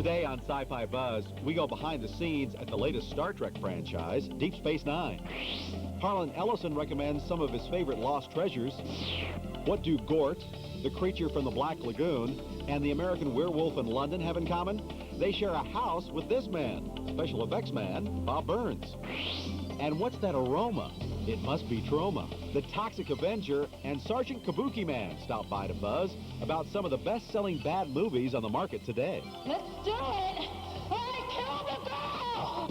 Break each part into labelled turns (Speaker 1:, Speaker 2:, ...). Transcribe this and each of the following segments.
Speaker 1: Today on Sci-Fi Buzz, we go behind the scenes at the latest Star Trek franchise, Deep Space Nine. Harlan Ellison recommends some of his favorite lost treasures. What do Gort, the creature from the Black Lagoon, and the American werewolf in London have in common? They share a house with this man, special effects man, Bob Burns. And what's that aroma? It must be Troma. The Toxic Avenger and Sergeant Kabuki Man stop by to buzz about some of the best-selling bad movies on the market today.
Speaker 2: Let's do it! I killed the girl!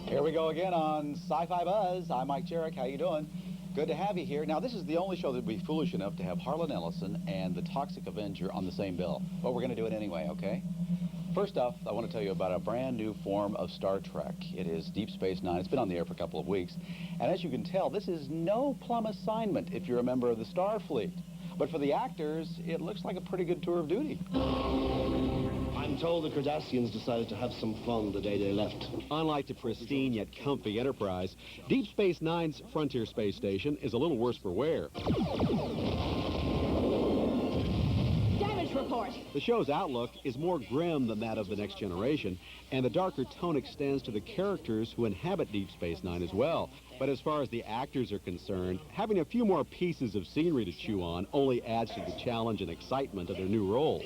Speaker 3: Here we go again on Sci-Fi Buzz. I'm Mike Jarek. How you doing? Good to have you here. Now, this is the only show that would be foolish enough to have Harlan Ellison and the Toxic Avenger on the same bill. But we're going to do it anyway, okay? First off, I want to tell you about a brand new form of Star Trek. It is Deep Space Nine. It's been on the air for a couple of weeks. And as you can tell, this is no plum assignment if you're a member of the Starfleet. But for the actors, it looks like a pretty good tour of duty.
Speaker 4: I'm told the Cardassians decided to have some fun the day they left.
Speaker 1: Unlike the pristine yet comfy Enterprise, Deep Space Nine's Frontier Space Station is a little worse for wear.
Speaker 2: Damage report.
Speaker 1: The show's outlook is more grim than that of The Next Generation, and the darker tone extends to the characters who inhabit Deep Space Nine as well. But as far as the actors are concerned, having a few more pieces of scenery to chew on only adds to the challenge and excitement of their new roles.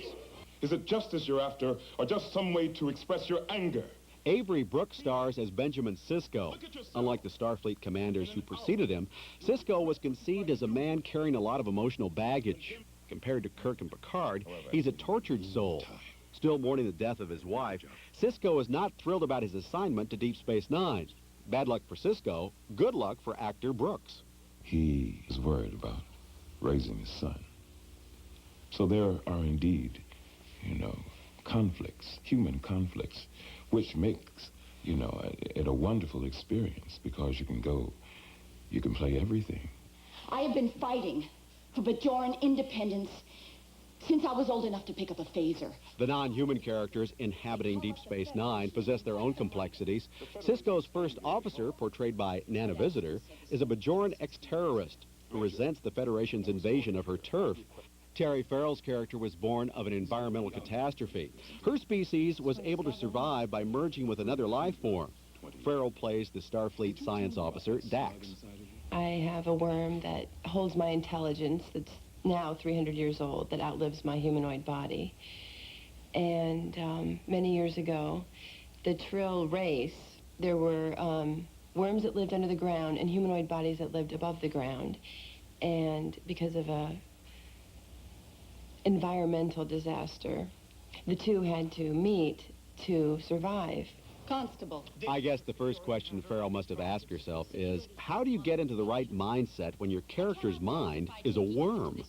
Speaker 5: Is it justice you're after, or just some way to express your anger?
Speaker 1: Avery Brooks stars as Benjamin Sisko. Unlike the Starfleet commanders who preceded him, Sisko was conceived as a man carrying a lot of emotional baggage. Compared to Kirk and Picard, he's a tortured soul. Still mourning the death of his wife, Sisko is not thrilled about his assignment to Deep Space Nine. Bad luck for Sisko, good luck for actor Brooks.
Speaker 6: He is worried about raising his son. So there are indeed, conflicts, human conflicts, which makes, it a wonderful experience because you can play everything.
Speaker 2: I have been fighting for Bajoran independence since I was old enough to pick up a phaser.
Speaker 1: The non-human characters inhabiting Deep Space Nine possess their own complexities. Sisko's first officer, portrayed by Nana Visitor, is a Bajoran ex-terrorist who resents the Federation's invasion of her turf. Terry Farrell's character was born of an environmental catastrophe. Her species was able to survive by merging with another life form. Farrell plays the Starfleet science officer, Dax.
Speaker 7: I have a worm that holds my intelligence that's now 300 years old, that outlives my humanoid body. And many years ago, the Trill race, there were worms that lived under the ground and humanoid bodies that lived above the ground. And because of a environmental disaster, the two had to meet to survive.
Speaker 2: Constable.
Speaker 1: I guess the first question Farrell must have asked herself is, how do you get into the right mindset when your character's mind is a worm?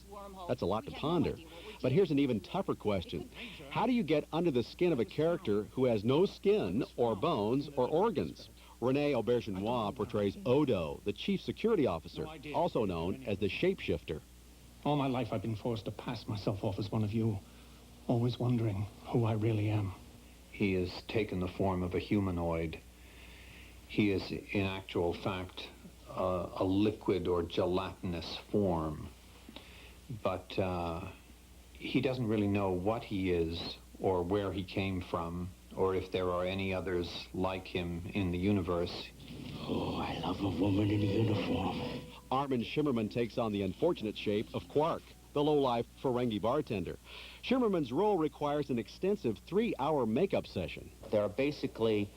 Speaker 1: That's a lot to ponder. But here's an even tougher question. How do you get under the skin of a character who has no skin or bones or organs? Renee Aubergenois portrays Odo, the chief security officer, also known as the shapeshifter.
Speaker 8: All my life I've been forced to pass myself off as one of you, always wondering who I really am.
Speaker 9: He has taken the form of a humanoid. He is, in actual fact, a liquid or gelatinous form. But he doesn't really know what he is or where he came from or if there are any others like him in the universe.
Speaker 4: Oh, I love a woman in uniform.
Speaker 1: Armin Shimmerman takes on the unfortunate shape of Quark, the low-life Ferengi bartender. Shimmerman's role requires an extensive 3-hour makeup session.
Speaker 10: There are basically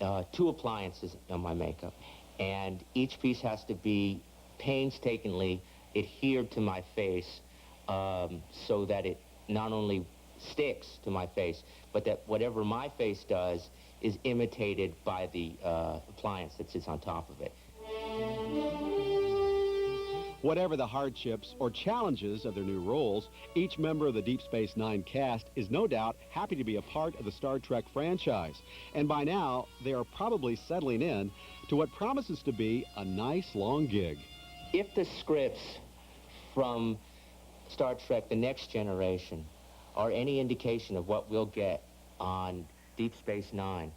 Speaker 10: 2 appliances in my makeup, and each piece has to be painstakingly adhered to my face so that it not only sticks to my face, but that whatever my face does is imitated by the appliance that sits on top of it.
Speaker 1: Whatever the hardships or challenges of their new roles, each member of the Deep Space Nine cast is no doubt happy to be a part of the Star Trek franchise. And by now, they are probably settling in to what promises to be a nice long gig.
Speaker 10: If the scripts from Star Trek The Next Generation are any indication of what we'll get on Deep Space Nine,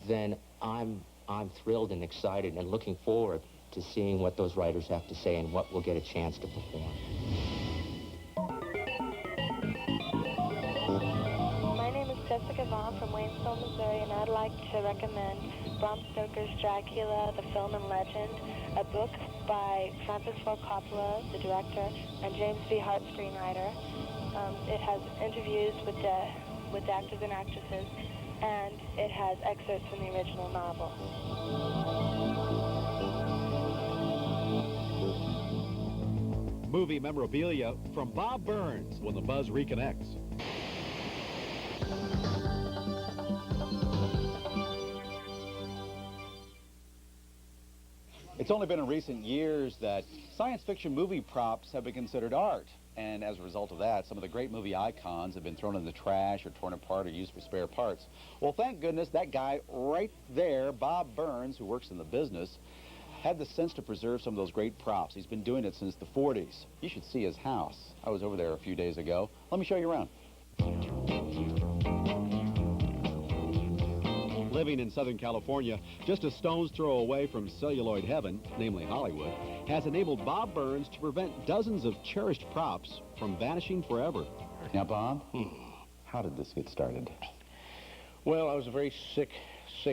Speaker 10: then I'm thrilled and excited and looking forward to seeing what those writers have to say and what we'll get a chance to perform.
Speaker 11: My name is Jessica Vaughn from Waynesville, Missouri, and I'd like to recommend Bram Stoker's Dracula, the film and legend, a book by Francis Ford Coppola, the director, and James V. Hart, screenwriter. It has interviews with actors and actresses, and it has excerpts from the original novel.
Speaker 1: Movie memorabilia from Bob Burns when the Buzz reconnects.
Speaker 3: It's only been in recent years that science fiction movie props have been considered art. And as a result of that, some of the great movie icons have been thrown in the trash or torn apart or used for spare parts. Well, thank goodness that guy right there, Bob Burns, who works in the business, had the sense to preserve some of those great props. He's been doing it since the 40s. You should see his house. I was over there a few days ago. Let me show you around.
Speaker 1: Living in Southern California, just a stone's throw away from celluloid heaven, namely Hollywood, has enabled Bob Burns to prevent dozens of cherished props from vanishing forever.
Speaker 3: Now, Bob, how did this get started?
Speaker 12: Well, I was a very sick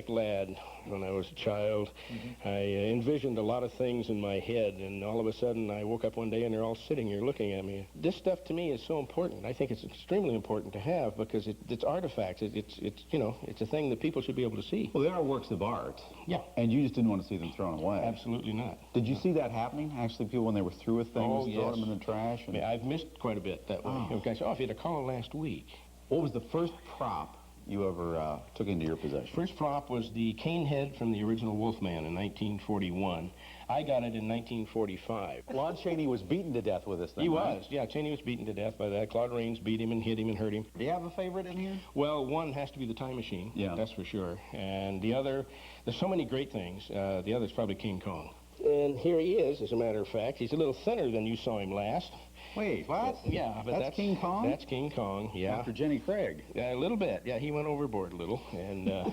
Speaker 12: lad when I was a child. I envisioned a lot of things in my head, and all of a sudden I woke up one day and they're all sitting here looking at me. This stuff to me is so important. I think it's extremely important to have because it's artifacts. It's you know, it's a thing that people should be able to see.
Speaker 3: Well, they are works of art.
Speaker 12: Yeah.
Speaker 3: And you just didn't want to see them thrown away.
Speaker 12: Absolutely not.
Speaker 3: Did you see that happening? Actually, people, when they were through with things, throwing them in the trash? And...
Speaker 12: Yeah, I've missed quite a bit that way. Okay, so if you had a call last week.
Speaker 3: What was the first prop you ever took into your possession?
Speaker 12: First prop was the cane head from the original Wolfman in 1941. I got it in 1945.
Speaker 3: Lon Chaney was beaten to death with this thing,
Speaker 12: He
Speaker 3: right?
Speaker 12: was, yeah. Chaney was beaten to death by that. Claude Rains beat him and hit him and hurt him.
Speaker 3: Do you have a favorite in here?
Speaker 12: Well, one has to be the Time Machine.
Speaker 3: Yeah.
Speaker 12: That's for sure. And the other, there's so many great things. The other's probably King Kong. And here he is, as a matter of fact. He's a little thinner than you saw him last.
Speaker 3: Wait, what?
Speaker 12: Yeah, but
Speaker 3: that's King Kong?
Speaker 12: That's King Kong, yeah.
Speaker 3: After Jenny Craig.
Speaker 12: Yeah, a little bit. Yeah, he went overboard a little. And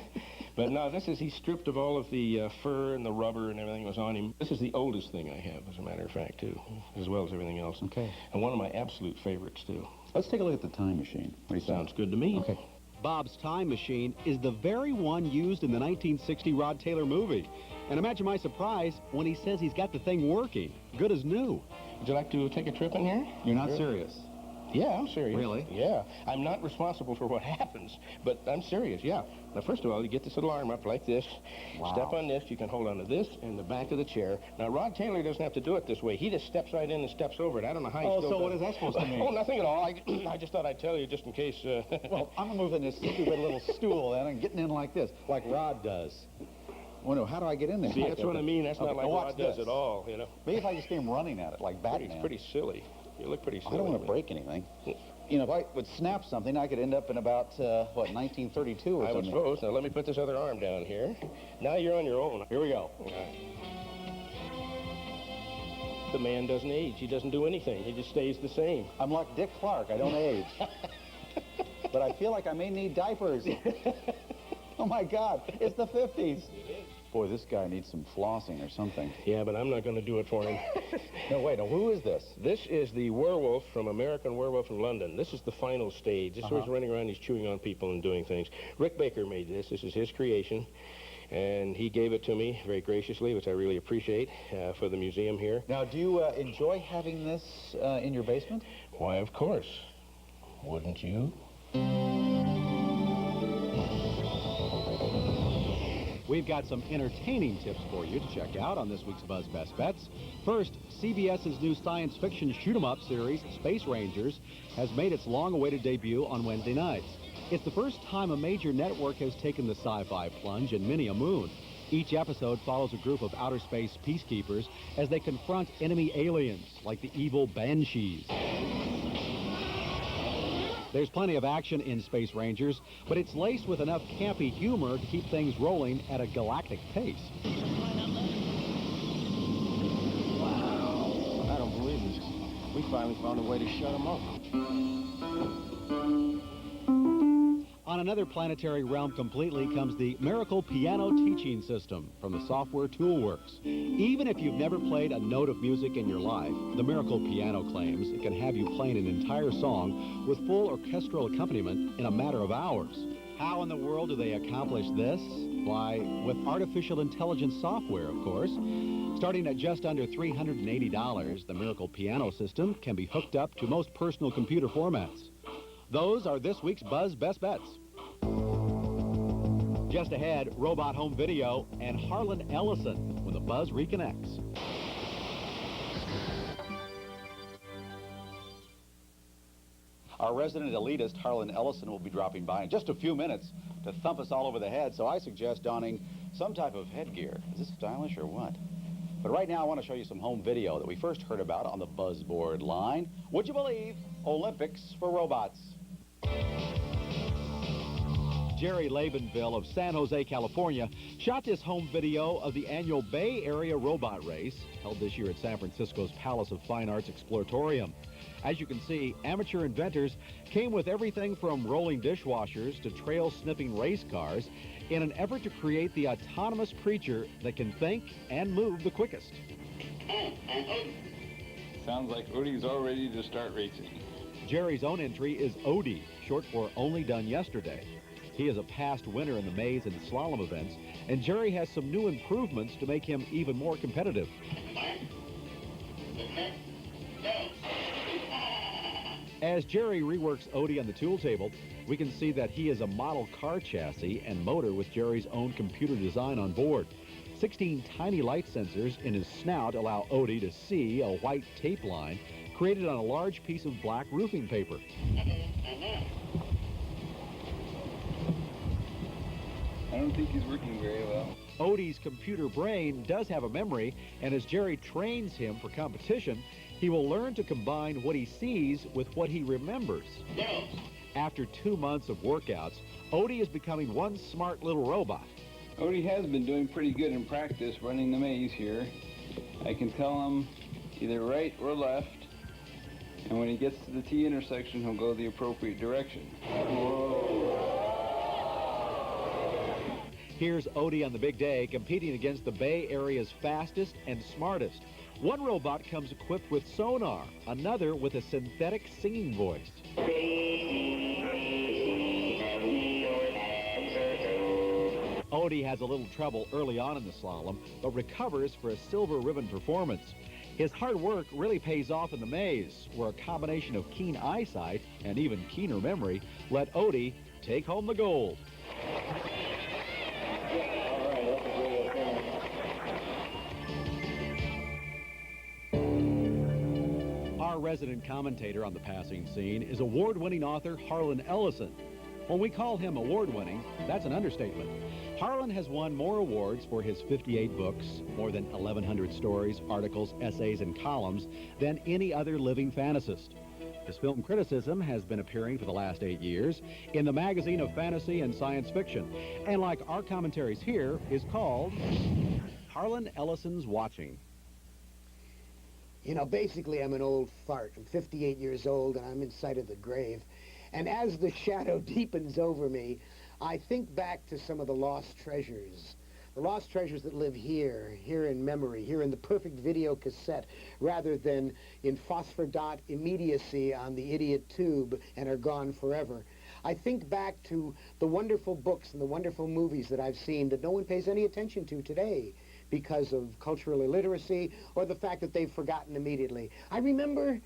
Speaker 12: but no, this is, he's stripped of all of the fur and the rubber and everything that was on him. This is the oldest thing I have, as a matter of fact, too, as well as everything else.
Speaker 3: Okay.
Speaker 12: And one of my absolute favorites, too.
Speaker 3: Let's take a look at the Time Machine. What do you
Speaker 12: Sounds good to me.
Speaker 3: Okay.
Speaker 1: Bob's Time Machine is the very one used in the 1960 Rod Taylor movie. And imagine my surprise when he says he's got the thing working. Good as new.
Speaker 12: Would you like to take a trip in here?
Speaker 3: You're not serious?
Speaker 12: Yeah, I'm serious.
Speaker 3: Really?
Speaker 12: Yeah. I'm not responsible for what happens, but I'm serious, yeah. Now, first of all, you get this little arm up like this.
Speaker 3: Wow.
Speaker 12: Step on this. You can hold onto this and the back of the chair. Now, Rod Taylor doesn't have to do it this way. He just steps right in and steps over it. I don't know how he still
Speaker 3: so
Speaker 12: does.
Speaker 3: what is that supposed to mean?
Speaker 12: Oh, nothing at all. I just thought I'd tell you just in case...
Speaker 3: Well, I'm moving this stupid little stool and I'm getting in like this, like Rod does. Well, no, how do I get in there?
Speaker 12: See, that's what I mean. That's not like Rod does at all, you know.
Speaker 3: Maybe if I just came running at it like Batman.
Speaker 12: It's pretty silly. You look pretty silly.
Speaker 3: I don't want to break anything. You know, if I would snap something, I could end up in about, what, 1932 or something?
Speaker 12: I would suppose. Now, let me put this other arm down here. Now you're on your own.
Speaker 3: Here we go.
Speaker 12: The man doesn't age. He doesn't do anything. He just stays the same.
Speaker 3: I'm like Dick Clark. I don't age. But I feel like I may need diapers. Oh, my God. It's the 50s. Boy, this guy needs some flossing or something.
Speaker 12: Yeah, but I'm not going to do it for him.
Speaker 3: No, wait. Now, who is this?
Speaker 12: This is the werewolf from American Werewolf in London. This is the final stage. This is where he's running around, he's chewing on people and doing things. Rick Baker made this. This is his creation. And he gave it to me very graciously, which I really appreciate, for the museum here.
Speaker 3: Now, do you enjoy having this in your basement?
Speaker 12: Why, of course. Wouldn't you?
Speaker 1: We've got some entertaining tips for you to check out on this week's Buzz Best Bets. First, CBS's new science fiction shoot-'em-up series, Space Rangers, has made its long-awaited debut on Wednesday nights. It's the first time a major network has taken the sci-fi plunge in many a moon. Each episode follows a group of outer space peacekeepers as they confront enemy aliens like the evil Banshees. There's plenty of action in Space Rangers, but it's laced with enough campy humor to keep things rolling at a galactic pace.
Speaker 13: Wow. I don't believe it. We finally found a way to shut them up.
Speaker 1: On On another planetary realm completely comes the Miracle Piano Teaching System from the software Toolworks. Even if you've never played a note of music in your life, the Miracle Piano claims it can have you playing an entire song with full orchestral accompaniment in a matter of hours. How in the world do they accomplish this? Why, with artificial intelligence software, of course. Starting at just under $380, the Miracle Piano System can be hooked up to most personal computer formats. Those are this week's Buzz Best Bets. Just ahead, robot home video and Harlan Ellison when the Buzz reconnects.
Speaker 3: Our resident elitist, Harlan Ellison, will be dropping by in just a few minutes to thump us all over the head, so I suggest donning some type of headgear. Is this stylish or what? But right now, I want to show you some home video that we first heard about on the Buzzboard line. Would you believe? Olympics for robots.
Speaker 1: Jerry Labenville of San Jose, California, shot this home video of the annual Bay Area Robot Race, held this year at San Francisco's Palace of Fine Arts Exploratorium. As you can see, amateur inventors came with everything from rolling dishwashers to trail-sniffing race cars in an effort to create the autonomous creature that can think and move the quickest.
Speaker 13: Sounds like Odie's all ready to start racing.
Speaker 1: Jerry's own entry is Odie, short for Only Done Yesterday. He is a past winner in the maze and slalom events, and Jerry has some new improvements to make him even more competitive. As Jerry reworks Odie on the tool table, we can see that he is a model car chassis and motor with Jerry's own computer design on board. 16 tiny light sensors in his snout allow Odie to see a white tape line created on a large piece of black roofing paper.
Speaker 13: I don't think he's working very well.
Speaker 1: Odie's computer brain does have a memory, and as Jerry trains him for competition, he will learn to combine what he sees with what he remembers. After 2 months of workouts, Odie is becoming one smart little robot.
Speaker 13: Odie has been doing pretty good in practice running the maze here. I can tell him either right or left, and when he gets to the T intersection, he'll go the appropriate direction.
Speaker 1: Here's Odie on the big day competing against the Bay Area's fastest and smartest. One robot comes equipped with sonar, another with a synthetic singing voice. Odie has a little trouble early on in the slalom, but recovers for a silver ribbon performance. His hard work really pays off in the maze, where a combination of keen eyesight and even keener memory let Odie take home the gold. Our resident commentator on the passing scene is award-winning author Harlan Ellison. When we call him award-winning, that's an understatement. Harlan has won more awards for his 58 books, more than 1,100 stories, articles, essays, and columns than any other living fantasist. His film criticism has been appearing for the last 8 years in the magazine of fantasy and science fiction, and like our commentaries here, is called Harlan Ellison's Watching.
Speaker 14: You know, basically, I'm an old fart. I'm 58 years old, and I'm in sight of the grave. And as the shadow deepens over me, I think back to some of the lost treasures. The lost treasures that live here in memory, here in the perfect video cassette, rather than in phosphor dot immediacy on the idiot tube and are gone forever. I think back to the wonderful books and the wonderful movies that I've seen that no one pays any attention to today because of cultural illiteracy or the fact that they've forgotten immediately. I remember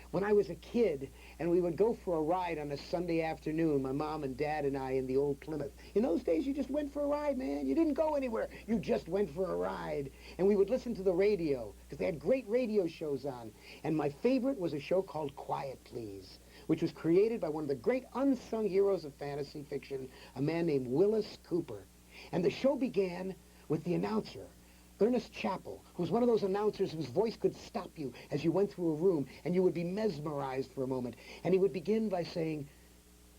Speaker 14: when I was a kid and we would go for a ride on a Sunday afternoon, my mom and dad and I in the old Plymouth. In those days, you just went for a ride, man. You didn't go anywhere. You just went for a ride. And we would listen to the radio because they had great radio shows on. And my favorite was a show called Quiet Please, which was created by one of the great unsung heroes of fantasy fiction, a man named Willis Cooper. And the show began with the announcer, Ernest Chappell, who was one of those announcers whose voice could stop you as you went through a room, and you would be mesmerized for a moment. And he would begin by saying,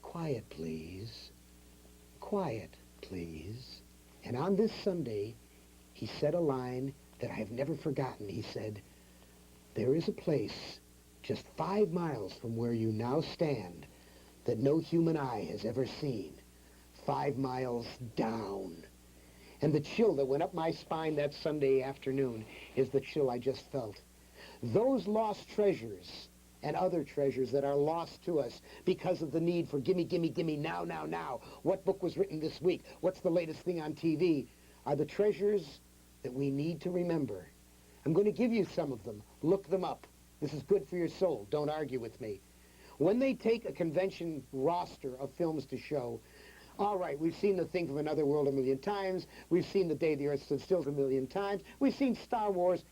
Speaker 14: "Quiet, please. Quiet, please." And on this Sunday, he said a line that I have never forgotten. He said, "There is a place just 5 miles from where you now stand, that no human eye has ever seen. 5 miles down. And the chill that went up my spine that Sunday afternoon is the chill I just felt. Those lost treasures and other treasures that are lost to us because of the need for gimme, gimme, gimme, now, now, now. What book was written this week? What's the latest thing on TV? Are the treasures that we need to remember. I'm going to give you some of them. Look them up. This is good for your soul. Don't argue with me. When they take a convention roster of films to show, all right, we've seen The Thing from Another World a million times. We've seen The Day the Earth Stood Still a million times. We've seen Star Wars,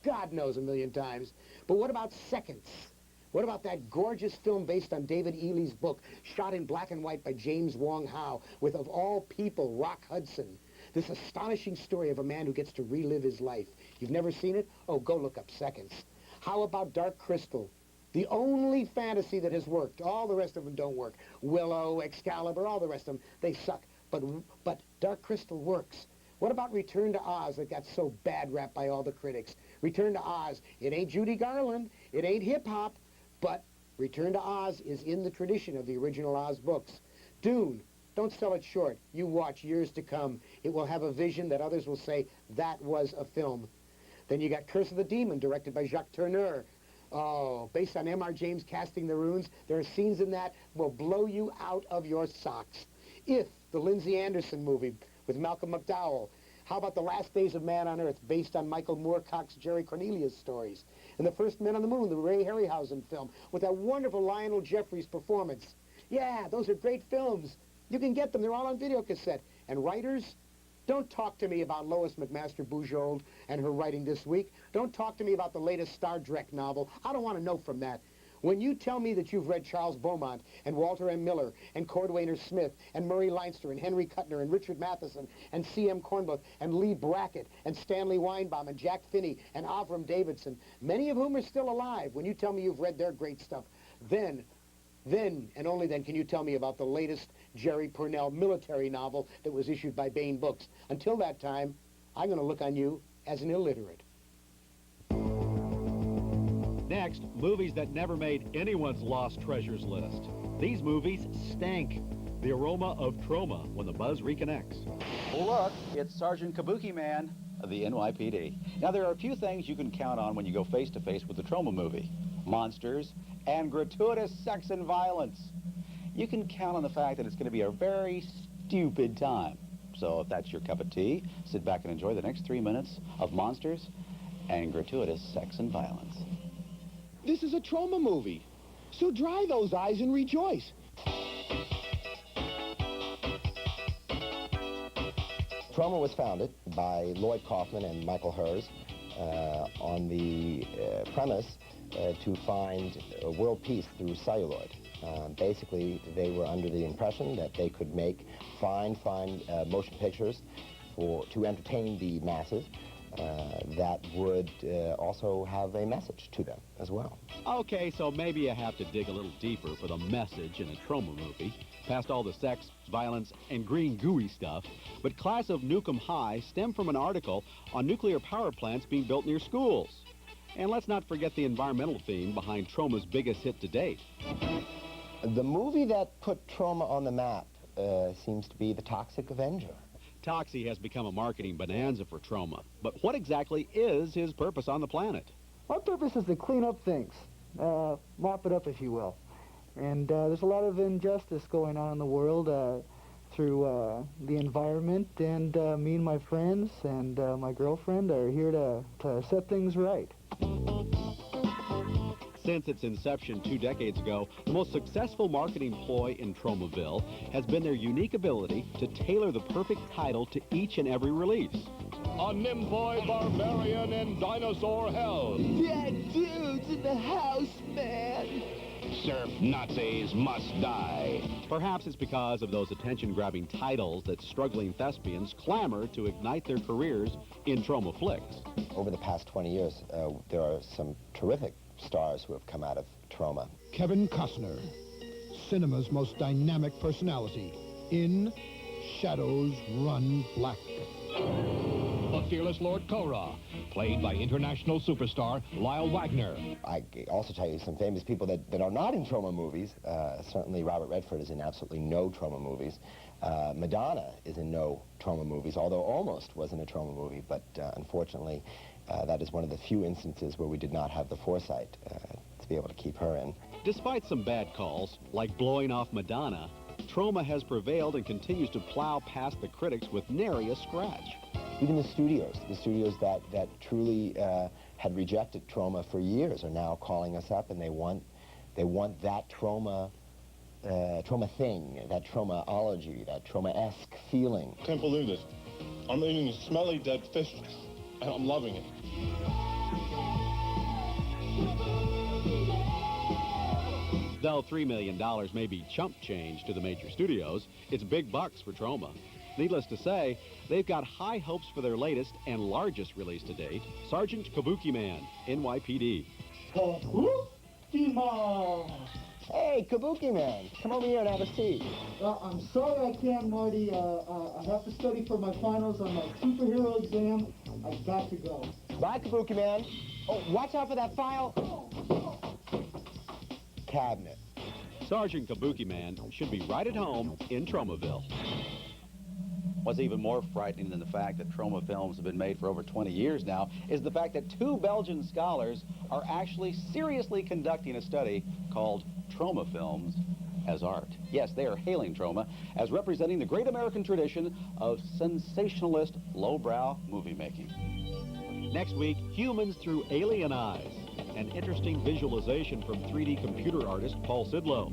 Speaker 14: God knows, a million times. But what about Seconds? What about that gorgeous film based on David Ely's book, shot in black and white by James Wong Howe, with, of all people, Rock Hudson? This astonishing story of a man who gets to relive his life. You've never seen it? Oh, go look up Seconds. How about Dark Crystal? The only fantasy that has worked. All the rest of them don't work. Willow, Excalibur, all the rest of them, they suck. But Dark Crystal works. What about Return to Oz that got so bad rap by all the critics? Return to Oz, it ain't Judy Garland, it ain't hip-hop, but Return to Oz is in the tradition of the original Oz books. Dune, don't sell it short. You watch years to come. It will have a vision that others will say, that was a film. Then you got Curse of the Demon, directed by Jacques Tourneur. Oh, based on M.R. James casting the runes, there are scenes in that will blow you out of your socks. If, the Lindsay Anderson movie with Malcolm McDowell. How about The Last Days of Man on Earth, based on Michael Moorcock's Jerry Cornelius stories? And The First Men on the Moon, the Ray Harryhausen film, with that wonderful Lionel Jeffries performance. Yeah, those are great films. You can get them. They're all on videocassette. And writers, don't talk to me about Lois McMaster-Bujold and her writing this week. Don't talk to me about the latest Star Trek novel. I don't want to know from that. When you tell me that you've read Charles Beaumont and Walter M. Miller and Cordwainer Smith and Murray Leinster and Henry Kuttner and Richard Matheson and C.M. Cornbluth and Lee Brackett and Stanley Weinbaum and Jack Finney and Avram Davidson, many of whom are still alive, when you tell me you've read their great stuff, then and only then can you tell me about the latest Jerry Purnell military novel that was issued by Baen Books. Until that time, I'm going to look on you as an illiterate.
Speaker 1: Next, movies that never made anyone's lost treasures list. These movies stank. The aroma of Troma when the buzz reconnects.
Speaker 3: Look, it's Sergeant Kabuki Man of the NYPD. Now, there are a few things you can count on when you go face-to-face with the Troma movie. Monsters and gratuitous sex and violence. You can count on the fact that it's going to be a very stupid time. So if that's your cup of tea, sit back and enjoy the next 3 minutes of monsters and gratuitous sex and violence.
Speaker 15: This is a Troma movie, so dry those eyes and rejoice.
Speaker 16: Troma was founded by Lloyd Kaufman and Michael Herz on the premise to find world peace through celluloid. Basically, they were under the impression that they could make fine motion pictures to entertain the masses that would also have a message to them as well.
Speaker 1: Okay, so maybe you have to dig a little deeper for the message in a Troma movie, past all the sex, violence, and green gooey stuff. But Class of Nukem High stemmed from an article on nuclear power plants being built near schools. And let's not forget the environmental theme behind Troma's biggest hit to date.
Speaker 16: The movie that put Troma on the map seems to be The Toxic Avenger.
Speaker 1: Toxie has become a marketing bonanza for Troma. But what exactly is his purpose on the planet?
Speaker 17: Our purpose is to clean up things, mop it up, if you will. And there's a lot of injustice going on in the world through the environment, and me and my friends and my girlfriend are here to set things right.
Speaker 1: Since its inception 2 decades ago, the most successful marketing ploy in Tromaville has been their unique ability to tailor the perfect title to each and every release.
Speaker 18: A Nimboy barbarian in dinosaur hell.
Speaker 15: That dude's in the house, man.
Speaker 18: Surf Nazis must die.
Speaker 1: Perhaps it's because of those attention-grabbing titles that struggling thespians clamor to ignite their careers in Troma flicks.
Speaker 16: Over the past 20 years, there are some terrific stars who have come out of Troma.
Speaker 19: Kevin Costner, cinema's most dynamic personality, in Shadows Run Black.
Speaker 18: The fearless Lord Korra,
Speaker 19: played by international superstar Lyle Wagner.
Speaker 16: I also tell you some famous people that are not in Troma movies. Certainly Robert Redford is in absolutely no Troma movies. Madonna is in no Troma movies, although almost was in a Troma movie, but unfortunately that is one of the few instances where we did not have the foresight to be able to keep her in.
Speaker 1: Despite some bad calls, like blowing off Madonna, Troma has prevailed and continues to plow past the critics with nary a scratch.
Speaker 16: Even the studios that truly had rejected Troma for years are now calling us up, and they want that Troma thing, that Tromaology, that Troma-esque feeling.
Speaker 5: Can't believe this. I'm eating smelly dead fish, and I'm loving it.
Speaker 1: Though $3 million may be chump change to the major studios, it's big bucks for Troma. Needless to say, they've got high hopes for their latest and largest release to date, Sergeant Kabuki Man, NYPD.
Speaker 17: Kabuki Man!
Speaker 16: Hey, Kabuki Man, come over here and have a seat.
Speaker 17: I'm sorry I can't, Marty. I have to study for my finals on my superhero exam. I've got to go.
Speaker 16: Bye, Kabuki Man. Oh, watch out for that file. Cabinet.
Speaker 1: Sergeant Kabuki Man should be right at home in Tromaville.
Speaker 3: What's even more frightening than the fact that Troma films have been made for over 20 years now is the fact that 2 Belgian scholars are actually seriously conducting a study called Troma Films as Art. Yes, they are hailing Troma as representing the great American tradition of sensationalist, lowbrow movie making.
Speaker 1: Next week, Humans Through Alien Eyes, an interesting visualization from 3D computer artist Paul Sidlow.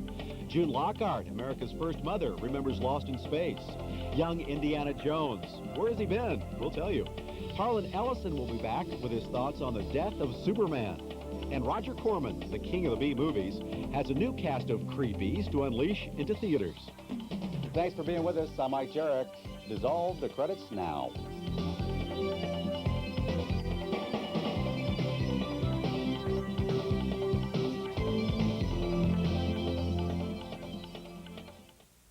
Speaker 1: June Lockhart, America's first mother, remembers Lost in Space. Young Indiana Jones, where has he been? We'll tell you. Harlan Ellison will be back with his thoughts on the death of Superman. And Roger Corman, the king of the B movies, has a new cast of creepies to unleash into theaters.
Speaker 3: Thanks for being with us. I'm Mike Jarek. Dissolve the credits now.